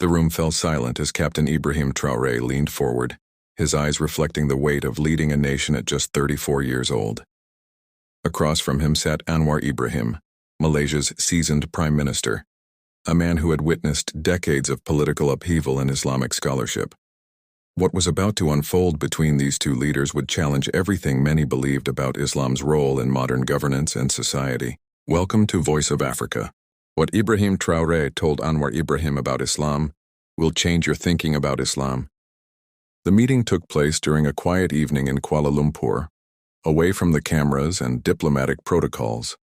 The room fell silent as Captain Ibrahim Traoré leaned forward, his eyes reflecting the weight of leading a nation at just 34 years old. Across from him sat Anwar Ibrahim, Malaysia's seasoned Prime Minister, a man who had witnessed decades of political upheaval and Islamic scholarship. What was about to unfold between these two leaders would challenge everything many believed about Islam's role in modern governance and society. Welcome to Voice of Africa. What Ibrahim Traoré told Anwar Ibrahim about Islam will change your thinking about Islam. The meeting took place during a quiet evening in Kuala Lumpur, away from the cameras and diplomatic protocols.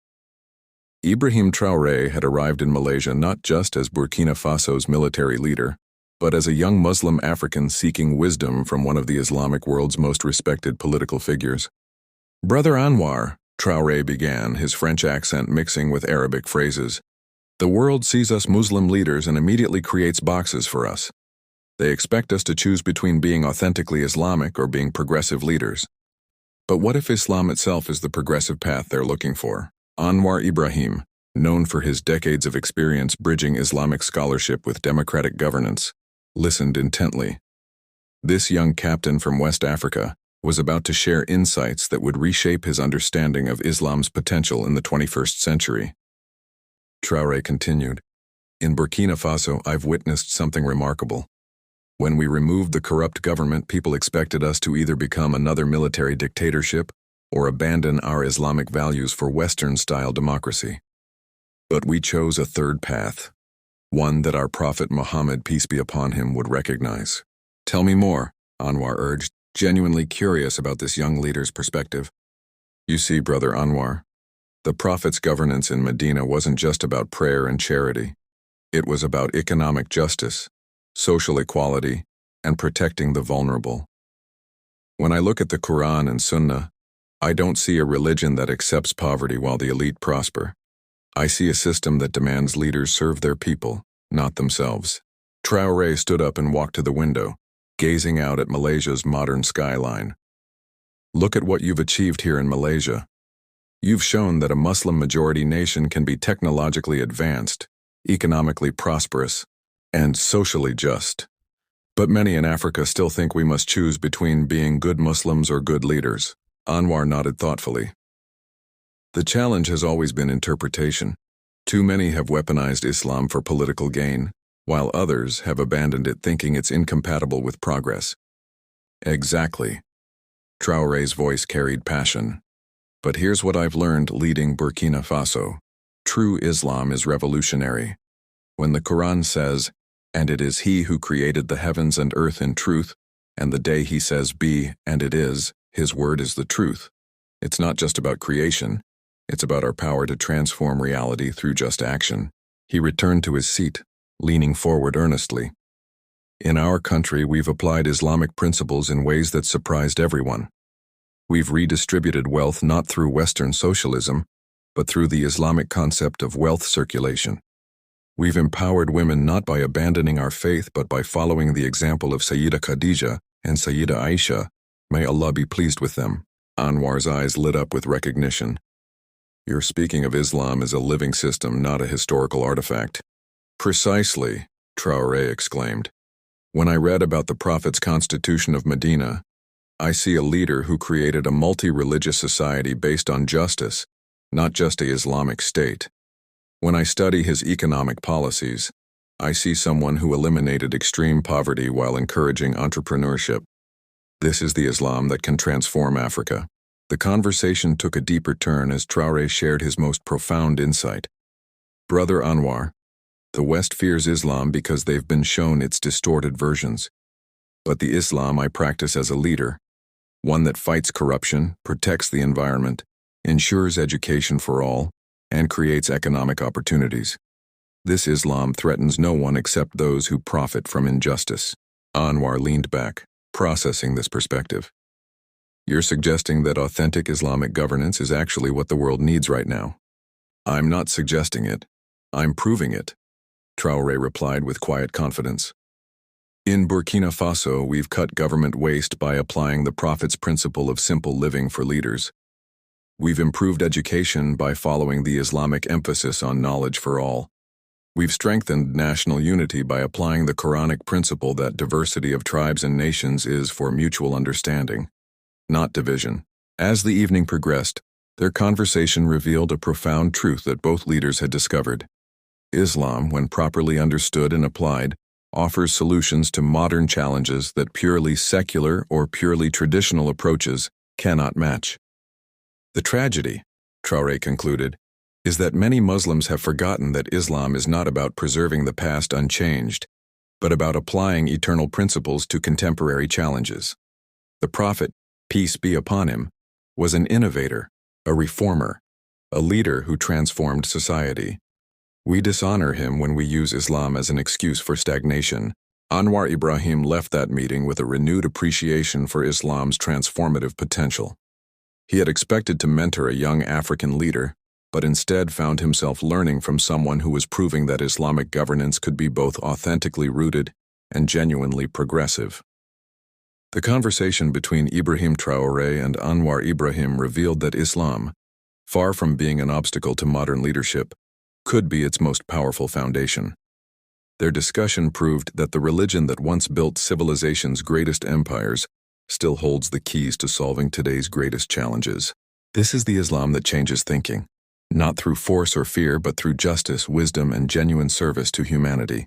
Ibrahim Traoré had arrived in Malaysia not just as Burkina Faso's military leader, but as a young Muslim African seeking wisdom from one of the Islamic world's most respected political figures. Brother Anwar, Traoré began, his French accent mixing with Arabic phrases. The world sees us Muslim leaders and immediately creates boxes for us. They expect us to choose between being authentically Islamic or being progressive leaders. But what if Islam itself is the progressive path they're looking for? Anwar Ibrahim, known for his decades of experience bridging Islamic scholarship with democratic governance, listened intently. This young captain from West Africa was about to share insights that would reshape his understanding of Islam's potential in the 21st century. Traoré continued, "In Burkina Faso, I've witnessed something remarkable. When we removed the corrupt government, people expected us to either become another military dictatorship or abandon our Islamic values for Western-style democracy. But we chose a third path, one that our Prophet Muhammad, peace be upon him, would recognize." "Tell me more," Anwar urged, genuinely curious about this young leader's perspective. "You see, Brother Anwar, the Prophet's governance in Medina wasn't just about prayer and charity. It was about economic justice, social equality, and protecting the vulnerable. When I look at the Quran and Sunnah, I don't see a religion that accepts poverty while the elite prosper. I see a system that demands leaders serve their people, not themselves." Traoré stood up and walked to the window, gazing out at Malaysia's modern skyline. "Look at what you've achieved here in Malaysia. You've shown that a Muslim-majority nation can be technologically advanced, economically prosperous, and socially just. But many in Africa still think we must choose between being good Muslims or good leaders." Anwar nodded thoughtfully. "The challenge has always been interpretation. Too many have weaponized Islam for political gain, while others have abandoned it thinking it's incompatible with progress." "Exactly." Traoré's voice carried passion. "But here's what I've learned leading Burkina Faso. True Islam is revolutionary. When the Quran says, 'And it is He who created the heavens and earth in truth,' and the day He says, 'Be, and it is,' His word is the truth. It's not just about creation, it's about our power to transform reality through just action." He returned to his seat, leaning forward earnestly. "In our country, we've applied Islamic principles in ways that surprised everyone. We've redistributed wealth not through Western socialism, but through the Islamic concept of wealth circulation. We've empowered women not by abandoning our faith but by following the example of Sayyida Khadija and Sayyida Aisha. May Allah be pleased with them." Anwar's eyes lit up with recognition. "You're speaking of Islam as a living system, not a historical artifact." "Precisely," Traoré exclaimed. "When I read about the Prophet's Constitution of Medina, I see a leader who created a multi-religious society based on justice, not just a Islamic state. When I study his economic policies, I see someone who eliminated extreme poverty while encouraging entrepreneurship. This is the Islam that can transform Africa." The conversation took a deeper turn as Traoré shared his most profound insight. "Brother Anwar, the West fears Islam because they've been shown its distorted versions. But the Islam I practice as a leader, one that fights corruption, protects the environment, ensures education for all, and creates economic opportunities. This Islam threatens no one except those who profit from injustice." Anwar leaned back, processing this perspective. "You're suggesting that authentic Islamic governance is actually what the world needs right now?" "I'm not suggesting it. I'm proving it," Traoré replied with quiet confidence. "In Burkina Faso, we've cut government waste by applying the Prophet's principle of simple living for leaders. We've improved education by following the Islamic emphasis on knowledge for all. We've strengthened national unity by applying the Quranic principle that diversity of tribes and nations is for mutual understanding, not division. As the evening progressed, their conversation revealed a profound truth that both leaders had discovered. Islam, when properly understood and applied, offers solutions to modern challenges that purely secular or purely traditional approaches cannot match. The tragedy, Traore concluded, is that many Muslims have forgotten that Islam is not about preserving the past unchanged, but about applying eternal principles to contemporary challenges. The Prophet, peace be upon him, was an innovator, a reformer, a leader who transformed society. We dishonor him when we use Islam as an excuse for stagnation. Anwar Ibrahim left that meeting with a renewed appreciation for Islam's transformative potential. He had expected to mentor a young African leader, but instead found himself learning from someone who was proving that Islamic governance could be both authentically rooted and genuinely progressive. The conversation between Ibrahim Traoré and Anwar Ibrahim revealed that Islam, far from being an obstacle to modern leadership, could be its most powerful foundation. Their discussion proved that the religion that once built civilization's greatest empires still holds the keys to solving today's greatest challenges. This is the Islam that changes thinking, not through force or fear, but through justice, wisdom, and genuine service to humanity.